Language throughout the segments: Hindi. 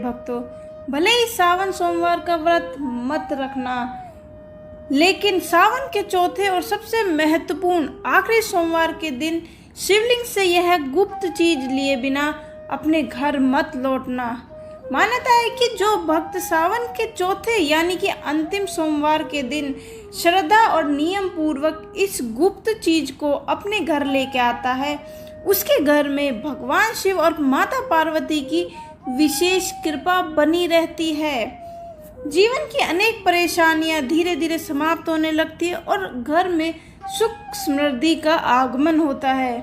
भक्तों, भले ही सावन सोमवार का व्रत मत रखना, लेकिन सावन के चौथे और सबसे महत्वपूर्ण आखिरी सोमवार के दिन शिवलिंग से यह गुप्त चीज लिए बिना अपने घर मत लौटना। मान्यता है कि जो भक्त सावन के चौथे यानी कि अंतिम सोमवार के दिन श्रद्धा और नियम पूर्वक इस गुप्त चीज को अपने घर लेके आता है, उसके घर में भगवान शिव और माता पार्वती की विशेष कृपा बनी रहती है। जीवन की अनेक परेशानियां धीरे धीरे समाप्त होने लगती है और घर में सुख समृद्धि का आगमन होता है।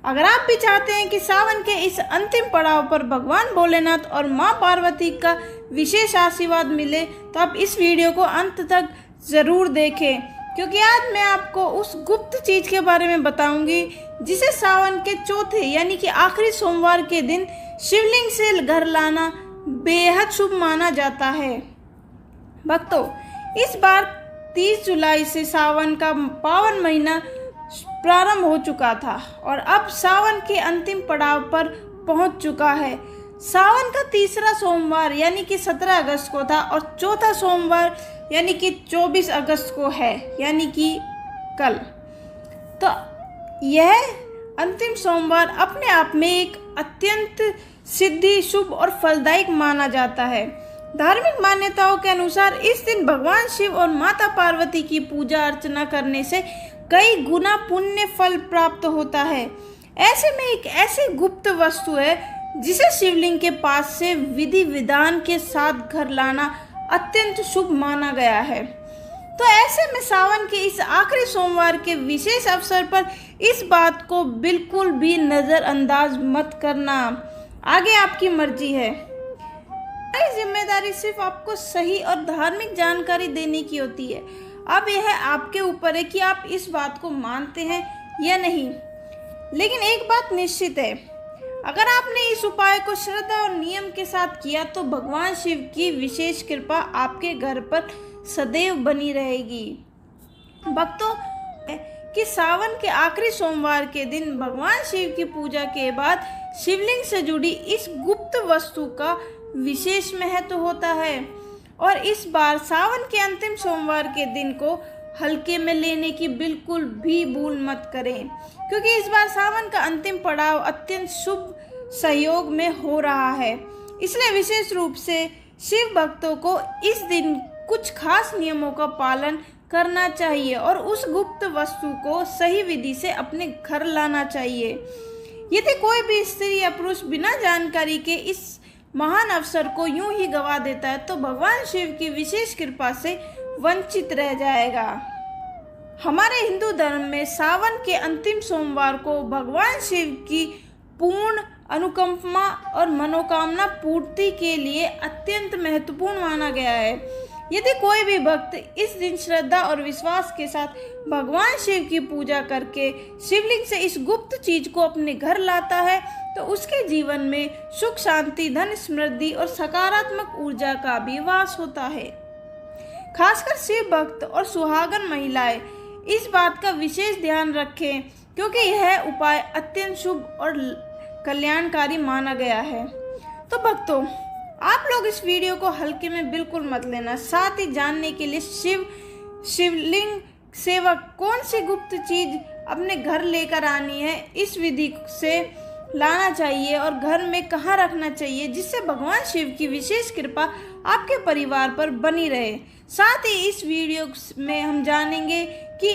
अगर आप भी चाहते हैं कि सावन के इस अंतिम पड़ाव पर भगवान भोलेनाथ और मां पार्वती का विशेष आशीर्वाद मिले, तो आप इस वीडियो को अंत तक जरूर देखें, क्योंकि आज मैं आपको उस गुप्त चीज के बारे में बताऊंगी जिसे सावन के चौथे यानी कि आखिरी सोमवार के दिन शिवलिंग से घर लाना बेहद शुभ माना जाता है। भक्तों, इस बार 30 जुलाई से सावन का पावन महीना प्रारंभ हो चुका था और अब सावन के अंतिम पड़ाव पर पहुंच चुका है। सावन का तीसरा सोमवार यानी कि 17 अगस्त को था और चौथा सोमवार यानी कि 24 अगस्त को है, यानी कि कल। तो यह अंतिम सोमवार अपने आप में एक अत्यंत सिद्धि, शुभ और फलदायक माना जाता है। धार्मिक मान्यताओं के अनुसार इस दिन भगवान शिव और माता पार्वती की पूजा अर्चना करने से कई गुना पुण्य फल प्राप्त होता है। ऐसे में एक ऐसी गुप्त वस्तु है जिसे शिवलिंग के पास से विधि विधान के साथ घर लाना अत्यंत शुभ माना गया है। तो ऐसे में सावन के इस आखिरी सोमवार के विशेष अवसर पर इस बात को बिल्कुल भी नजरअंदाज मत करना। आगे आपकी मर्जी है। हमारी जिम्मेदारी सिर्फ आपको सही और धार्मिक जानकारी देने की होती है। अब यह आपके ऊपर है कि आप इस बात को मानते हैं या नहीं। लेकिन एक बात निश्चित है, अगर आपने इस उपाय को श्रद्धा और नियम के साथ किया तो भगवान शिव की विशेष कृपा आपके घर पर सदैव बनी रहेगी। भक्तों, कि सावन के आखिरी सोमवार के दिन भगवान शिव की पूजा के बाद शिवलिंग से जुड़ी इस गुप्त वस्तु का विशेष महत्व होता है और इस बार सावन के अंतिम सोमवार के दिन को हल्के में लेने की बिल्कुल भी भूल मत करें, क्योंकि इस बार सावन का अंतिम पड़ाव अत्यंत शुभ सहयोग में हो रहा है। इसलिए विशेष रूप से शिव भक्तों को इस दिन कुछ खास नियमों का पालन करना चाहिए और उस गुप्त वस्तु को सही विधि से अपने घर लाना चाहिए। यदि कोई भी स्त्री या पुरुष बिना जानकारी के इस महान अवसर को यूं ही गवा देता है तो भगवान शिव की विशेष कृपा से वंचित रह जाएगा। हमारे हिंदू धर्म में सावन के अंतिम सोमवार को भगवान शिव की पूर्ण अनुकंपा और मनोकामना पूर्ति के लिए अत्यंत महत्वपूर्ण माना गया है। यदि कोई भी भक्त इस दिन श्रद्धा और विश्वास के साथ भगवान शिव की पूजा करके शिवलिंग से इस गुप्त चीज को अपने घर लाता है तो उसके जीवन में सुख, शांति, धन, समृद्धि और सकारात्मक ऊर्जा का भी वास होता है। खासकर शिव भक्त और सुहागन महिलाएं इस बात का विशेष ध्यान रखें, क्योंकि यह उपाय अत्यंत शुभ और कल्याणकारी माना गया है। तो भक्तों, आप लोग इस वीडियो को हल्के में बिल्कुल मत लेना। साथ ही जानने के लिए शिवलिंग सेवक कौन सी गुप्त चीज अपने घर लेकर आनी है, इस विधि से लाना चाहिए और घर में कहाँ रखना चाहिए, जिससे भगवान शिव की विशेष कृपा आपके परिवार पर बनी रहे। साथ ही इस वीडियो में हम जानेंगे कि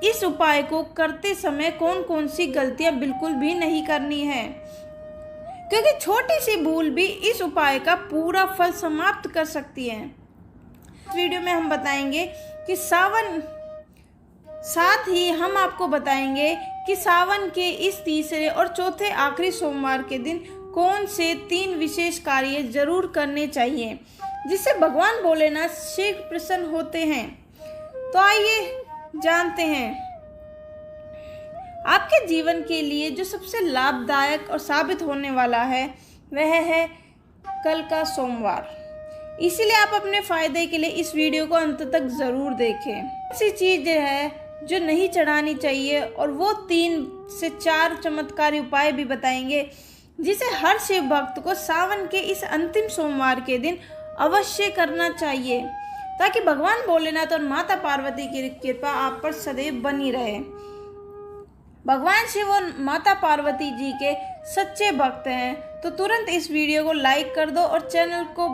इस उपाय को करते समय कौन कौन सी गलतियां बिल्कुल भी नहीं करनी है, क्योंकि छोटी सी भूल भी इस उपाय का पूरा फल समाप्त कर सकती है। इस वीडियो में हम बताएंगे कि साथ ही हम आपको बताएंगे कि सावन के इस तीसरे और चौथे आखिरी सोमवार के दिन कौन से 3 विशेष कार्य जरूर करने चाहिए जिससे भगवान भोलेनाथ शीघ्र प्रसन्न होते हैं। तो आइए जानते हैं। आपके जीवन के लिए जो सबसे लाभदायक और साबित होने वाला है वह है कल का सोमवार। इसीलिए आप अपने फायदे के लिए इस वीडियो को अंत तक जरूर देखें। ऐसी चीज है जो नहीं चढ़ानी चाहिए और वो 3 से 4 चमत्कारी उपाय भी बताएंगे जिसे हर शिव भक्त को सावन के इस अंतिम सोमवार के दिन अवश्य करना चाहिए, ताकि भगवान भोलेनाथ और माता पार्वती की कृपा आप पर सदैव बनी रहे। भगवान शिव और माता पार्वती जी के सच्चे भक्त हैं तो तुरंत इस वीडियो को लाइक कर दो और चैनल को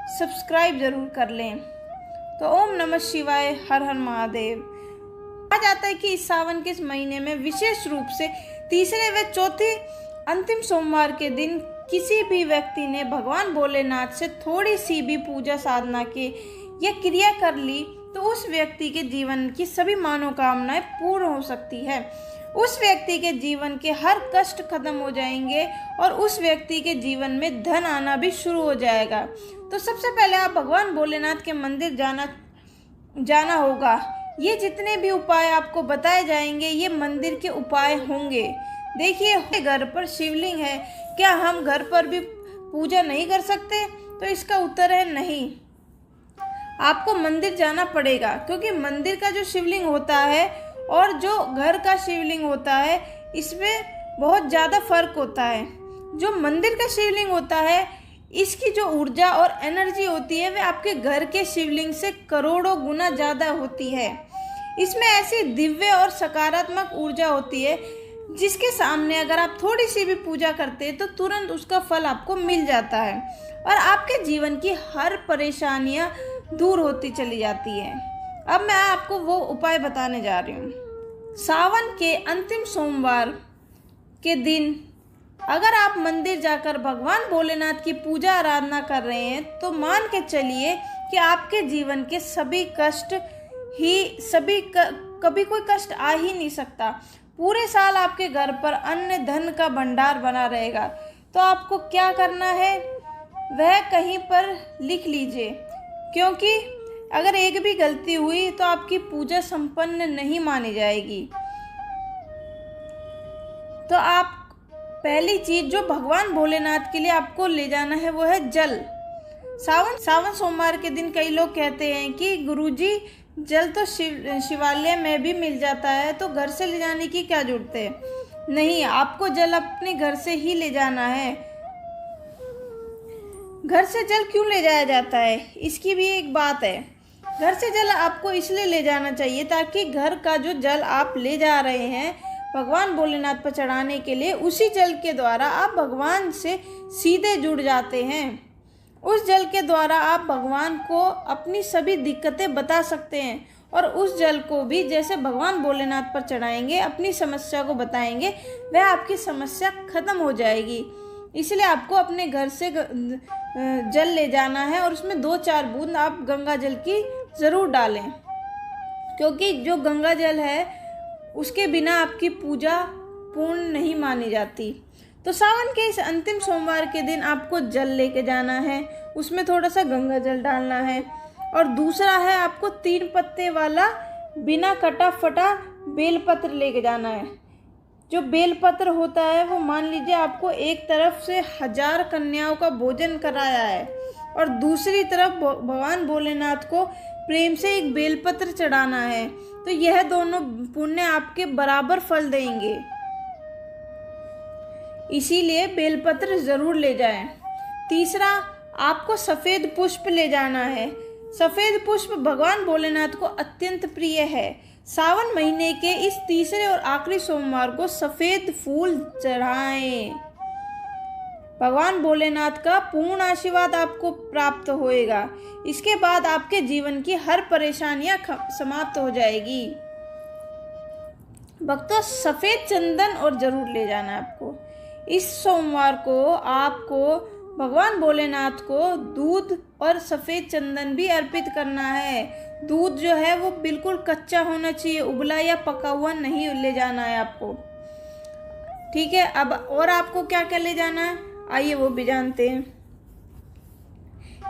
सब्सक्राइब जरूर कर लें। तो ओम नमः शिवाय, हर हर महादेव। कहा जाता है कि इस सावन के इस महीने में विशेष रूप से तीसरे व चौथे अंतिम सोमवार के दिन किसी भी व्यक्ति ने भगवान भोलेनाथ से थोड़ी सी भी पूजा साधना की या क्रिया कर ली तो उस व्यक्ति के जीवन की सभी मनोकामनाएं पूर्ण हो सकती है। उस व्यक्ति के जीवन के हर कष्ट खत्म हो जाएंगे और उस व्यक्ति के जीवन में धन आना भी शुरू हो जाएगा। तो सबसे पहले आप भगवान भोलेनाथ के मंदिर जाना होगा। ये जितने भी उपाय आपको बताए जाएंगे ये मंदिर के उपाय होंगे। देखिए, घर पर शिवलिंग है, क्या हम घर पर भी पूजा नहीं कर सकते? तो इसका उत्तर है नहीं, आपको मंदिर जाना पड़ेगा, क्योंकि मंदिर का जो शिवलिंग होता है और जो घर का शिवलिंग होता है इसमें बहुत ज़्यादा फर्क होता है। जो मंदिर का शिवलिंग होता है इसकी जो ऊर्जा और एनर्जी होती है वह आपके घर के शिवलिंग से करोड़ों गुना ज़्यादा होती है। इसमें ऐसी दिव्य और सकारात्मक ऊर्जा होती है जिसके सामने अगर आप थोड़ी सी भी पूजा करते हैं तो तुरंत उसका फल आपको मिल जाता है और आपके जीवन की हर परेशानियां दूर होती चली जाती है। अब मैं आपको वो उपाय बताने जा रही हूँ। सावन के अंतिम सोमवार के दिन अगर आप मंदिर जाकर भगवान भोलेनाथ की पूजा आराधना कर रहे हैं तो मान के चलिए कि आपके जीवन के सभी कष्ट कभी कोई कष्ट आ ही नहीं सकता। पूरे साल आपके घर पर अन्न धन का भंडार बना रहेगा। तो आपको क्या करना है वह कहीं पर लिख लीजिए, क्योंकि अगर एक भी गलती हुई तो आपकी पूजा संपन्न नहीं मानी जाएगी। तो आप पहली चीज जो भगवान भोलेनाथ के लिए आपको ले जाना है वो है जल। सावन सोमवार के दिन कई लोग कहते हैं कि गुरुजी जल तो शिवालय में भी मिल जाता है, तो घर से ले जाने की क्या जरूरत है? नहीं, आपको जल अपने घर से ही ले जाना है। घर से जल क्यों ले जाया जाता है इसकी भी एक बात है। घर से जल आपको इसलिए ले जाना चाहिए ताकि घर का जो जल आप ले जा रहे हैं भगवान भोलेनाथ पर चढ़ाने के लिए, उसी जल के द्वारा आप भगवान से सीधे जुड़ जाते हैं। उस जल के द्वारा आप भगवान को अपनी सभी दिक्कतें बता सकते हैं और उस जल को भी जैसे भगवान भोलेनाथ पर चढ़ाएंगे, अपनी समस्या को बताएंगे, वह आपकी समस्या खत्म हो जाएगी। इसलिए आपको अपने घर से जल ले जाना है और उसमें 2-4 बूंद आप गंगा जल की ज़रूर डालें, क्योंकि जो गंगा जल है उसके बिना आपकी पूजा पूर्ण नहीं मानी जाती। तो सावन के इस अंतिम सोमवार के दिन आपको जल लेके जाना है, उसमें थोड़ा सा गंगा जल डालना है और दूसरा है आपको 3 पत्ते वाला बिना कटा फटा बेलपत्र लेके जाना है। जो बेलपत्र होता है वो मान लीजिए आपको एक तरफ से 1000 कन्याओं का भोजन कराया है और दूसरी तरफ भगवान भोलेनाथ को प्रेम से एक बेलपत्र चढ़ाना है, तो यह दोनों पुण्य आपके बराबर फल देंगे। इसीलिए बेलपत्र जरूर ले जाएं। तीसरा, आपको सफ़ेद पुष्प ले जाना है। सफ़ेद पुष्प भगवान भोलेनाथ को अत्यंत प्रिय है। सावन महीने के इस तीसरे और आखिरी सोमवार को सफ़ेद फूल चढ़ाएं। भगवान भोलेनाथ का पूर्ण आशीर्वाद आपको प्राप्त होएगा। इसके बाद आपके जीवन की हर परेशानियां समाप्त हो जाएगी। भक्तों, सफ़ेद चंदन और जरूर ले जाना है आपको। इस सोमवार को आपको भगवान भोलेनाथ को दूध और सफ़ेद चंदन भी अर्पित करना है। दूध जो है वो बिल्कुल कच्चा होना चाहिए, उबला या पका हुआ नहीं ले जाना है आपको। ठीक है, अब और आपको क्या क्या ले जाना है आइए वो भी जानते हैं।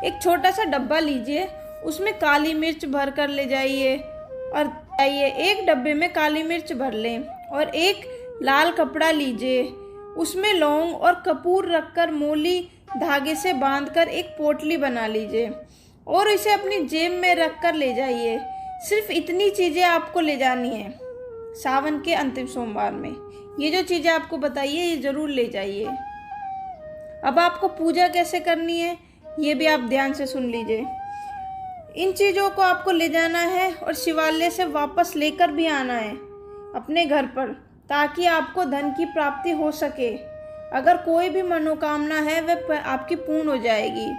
एक छोटा सा डब्बा लीजिए, उसमें काली मिर्च भर कर ले जाइए और एक डब्बे में काली मिर्च भर लें और एक लाल कपड़ा लीजिए, उसमें लौंग और कपूर रखकर मोली धागे से बांधकर एक पोटली बना लीजिए और इसे अपनी जेब में रख कर ले जाइए। सिर्फ इतनी चीज़ें आपको ले जानी है सावन के अंतिम सोमवार में। ये जो चीज़ें आपको बताइए ये ज़रूर ले जाइए। अब आपको पूजा कैसे करनी है ये भी आप ध्यान से सुन लीजिए। इन चीज़ों को आपको ले जाना है और शिवालय से वापस लेकर भी आना है अपने घर पर, ताकि आपको धन की प्राप्ति हो सके। अगर कोई भी मनोकामना है वह आपकी पूर्ण हो जाएगी।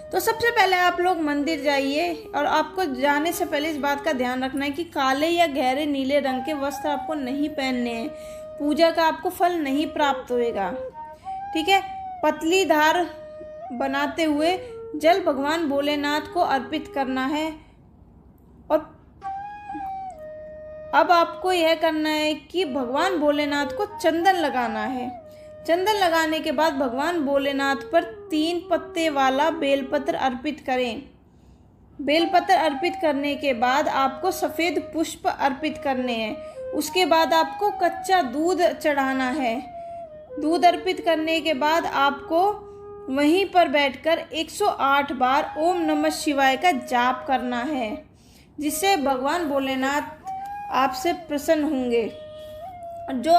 तो सबसे पहले आप लोग मंदिर जाइए और आपको जाने से पहले इस बात का ध्यान रखना है कि काले या गहरे नीले रंग के वस्त्र आपको नहीं पहनने हैं। पूजा का आपको फल नहीं प्राप्त होएगा। ठीक है। पतली धार बनाते हुए जल भगवान भोलेनाथ को अर्पित करना है। और अब आपको यह करना है कि भगवान भोलेनाथ को चंदन लगाना है। चंदन लगाने के बाद भगवान भोलेनाथ पर 3 पत्ते वाला बेलपत्र अर्पित करें। बेलपत्र अर्पित करने के बाद आपको सफ़ेद पुष्प अर्पित करने हैं। उसके बाद आपको कच्चा दूध चढ़ाना है। दूध अर्पित करने के बाद आपको वहीं पर बैठकर 108 बार ओम नमः शिवाय का जाप करना है, जिससे भगवान भोलेनाथ आपसे प्रसन्न होंगे। जो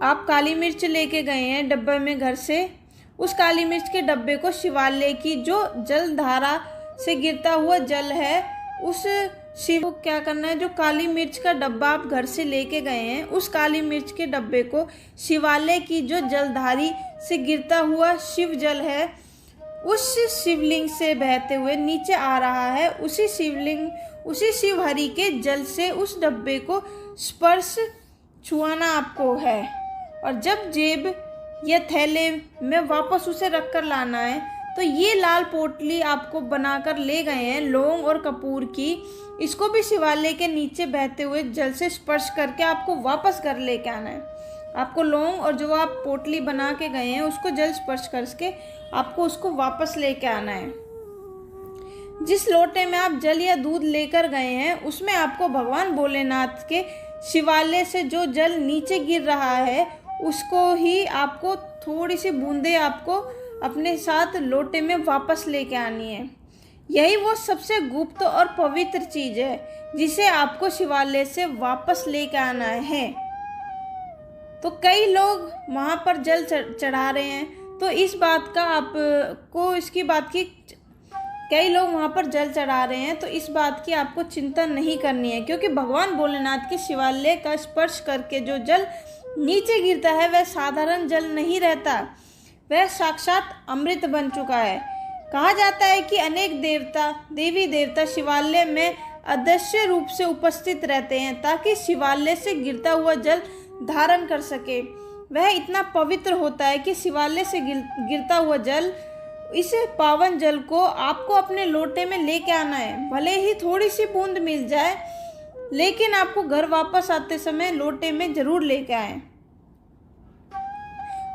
आप काली मिर्च लेके गए हैं डब्बे में घर से, उस काली मिर्च के डब्बे को शिवालय की जो जल धारा से गिरता हुआ जल है, उस शिव को क्या करना है, जो काली मिर्च का डब्बा आप घर से लेके गए हैं, उस काली मिर्च के डब्बे को शिवालय की जो जलधारी से गिरता हुआ शिव जल है, उस शिवलिंग से बहते हुए नीचे आ रहा है, उसी शिव हरि के जल से उस डब्बे को स्पर्श छुआना आपको है। और जब जेब या थैले में वापस उसे रख कर लाना है, तो ये लाल पोटली आपको बनाकर ले गए हैं लौंग और कपूर की, इसको भी शिवालय के नीचे बहते हुए जल से स्पर्श करके आपको वापस घर लेके आना है। आपको लौंग और जो आप पोटली बना के गए हैं उसको जल स्पर्श करके आपको उसको वापस लेके आना है। जिस लोटे में आप जल या दूध लेकर गए हैं उसमें आपको भगवान भोलेनाथ के शिवालय से जो जल नीचे गिर रहा है उसको ही आपको थोड़ी सी बूंदे आपको अपने साथ लोटे में वापस लेके आनी है। यही वो सबसे गुप्त और पवित्र चीज़ है जिसे आपको शिवालय से वापस लेके आना है। तो कई लोग वहाँ पर जल चढ़ा रहे हैं, तो इस बात का आपको इसकी बात की कई लोग वहाँ पर जल चढ़ा रहे हैं, तो इस बात की आपको चिंता नहीं करनी है, क्योंकि भगवान भोलेनाथ के शिवालय का स्पर्श करके जो जल नीचे गिरता है वह साधारण जल नहीं रहता, वह साक्षात अमृत बन चुका है। कहा जाता है कि अनेक देवी देवता शिवालय में अदृश्य रूप से उपस्थित रहते हैं ताकि शिवालय से गिरता हुआ जल धारण कर सके। वह इतना पवित्र होता है कि शिवालय से गिरता हुआ जल, इस पावन जल को आपको अपने लोटे में लेके आना है। भले ही थोड़ी सी बूंद मिल जाए, लेकिन आपको घर वापस आते समय लोटे में जरूर लेके आए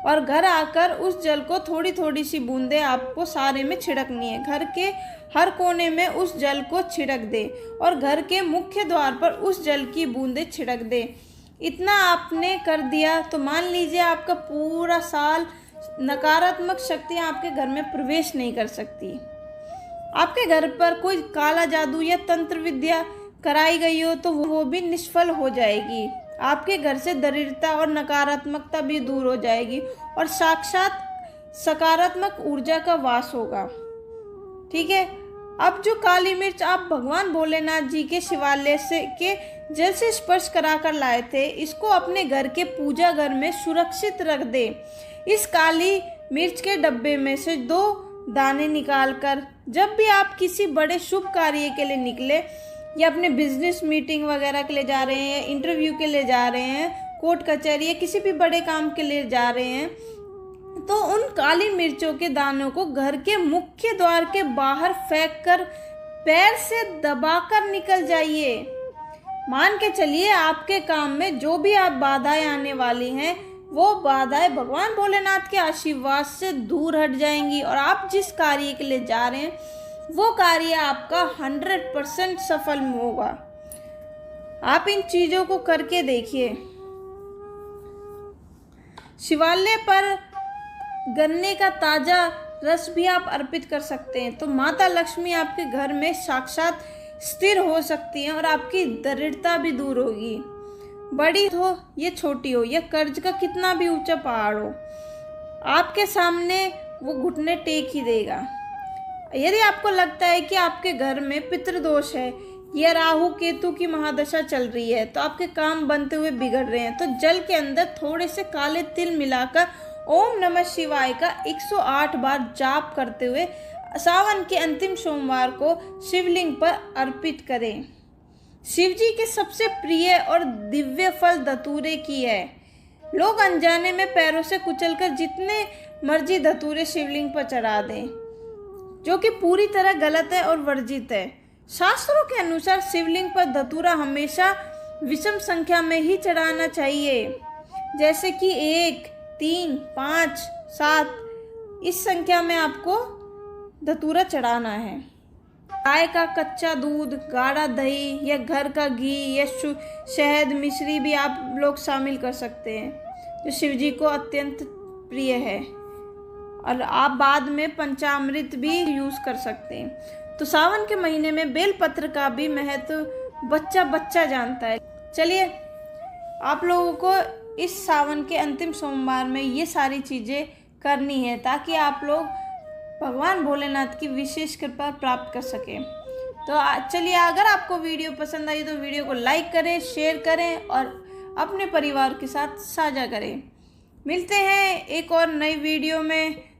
और घर आकर उस जल को थोड़ी थोड़ी सी बूंदें आपको सारे में छिड़कनी है। घर के हर कोने में उस जल को छिड़क दे और घर के मुख्य द्वार पर उस जल की बूंदें छिड़क दे। इतना आपने कर दिया तो मान लीजिए आपका पूरा साल नकारात्मक शक्तियाँ आपके घर में प्रवेश नहीं कर सकती। आपके घर पर कोई काला जादू या तंत्र विद्या कराई गई हो तो वो भी निष्फल हो जाएगी। आपके घर से दरिद्रता और नकारात्मकता भी दूर हो जाएगी और साक्षात सकारात्मक ऊर्जा का वास होगा। ठीक है। अब जो काली मिर्च आप भगवान भोलेनाथ जी के शिवालय के जल से स्पर्श करा कर लाए थे, इसको अपने घर के पूजा घर में सुरक्षित रख दे। इस काली मिर्च के डब्बे में से 2 दाने निकालकर जब भी आप किसी बड़े शुभ कार्य के लिए निकले या अपने बिजनेस मीटिंग वगैरह के लिए जा रहे हैं, इंटरव्यू के लिए जा रहे हैं, कोर्ट कचहरी या किसी भी बड़े काम के लिए जा रहे हैं, तो उन काली मिर्चों के दानों को घर के मुख्य द्वार के बाहर फेंक कर पैर से दबाकर निकल जाइए। मान के चलिए आपके काम में जो भी आप बाधाएं आने वाली हैं, वो बाधाएं भगवान भोलेनाथ के आशीर्वाद से दूर हट जाएंगी और आप जिस कार्य के लिए जा रहे हैं वो कार्य आपका 100% सफल होगा। आप इन चीजों को करके देखिए। शिवालय पर गन्ने का ताजा रस भी आप अर्पित कर सकते हैं, तो माता लक्ष्मी आपके घर में साक्षात स्थिर हो सकती हैं और आपकी दरिद्रता भी दूर होगी। बड़ी हो या छोटी हो या कर्ज का कितना भी ऊंचा पहाड़ हो, आपके सामने वो घुटने टेक ही देगा। यदि आपको लगता है कि आपके घर में पितृदोष है या राहु केतु की महादशा चल रही है, तो आपके काम बनते हुए बिगड़ रहे हैं, तो जल के अंदर थोड़े से काले तिल मिलाकर ओम नमः शिवाय का 108 बार जाप करते हुए सावन के अंतिम सोमवार को शिवलिंग पर अर्पित करें। शिव जी के सबसे प्रिय और दिव्य फल धतूरे की है। लोग अनजाने में पैरों से कुचलकर जितने मर्जी धतूरे शिवलिंग पर चढ़ा दें, जो कि पूरी तरह गलत है और वर्जित है। शास्त्रों के अनुसार शिवलिंग पर धतूरा हमेशा विषम संख्या में ही चढ़ाना चाहिए, जैसे कि 1, 3, 5, 7 इस संख्या में आपको धतूरा चढ़ाना है। गाय का कच्चा दूध, गाढ़ा दही या घर का घी या शहद मिश्री भी आप लोग शामिल कर सकते हैं, जो शिवजी को अत्यंत प्रिय है। और आप बाद में पंचामृत भी यूज़ कर सकते हैं। तो सावन के महीने में बेलपत्र का भी महत्व बच्चा बच्चा जानता है। चलिए, आप लोगों को इस सावन के अंतिम सोमवार में ये सारी चीज़ें करनी है, ताकि आप लोग भगवान भोलेनाथ की विशेष कृपा प्राप्त कर सकें। तो चलिए, अगर आपको वीडियो पसंद आई तो वीडियो को लाइक करें, शेयर करें और अपने परिवार के साथ साझा करें। मिलते हैं एक और नई वीडियो में।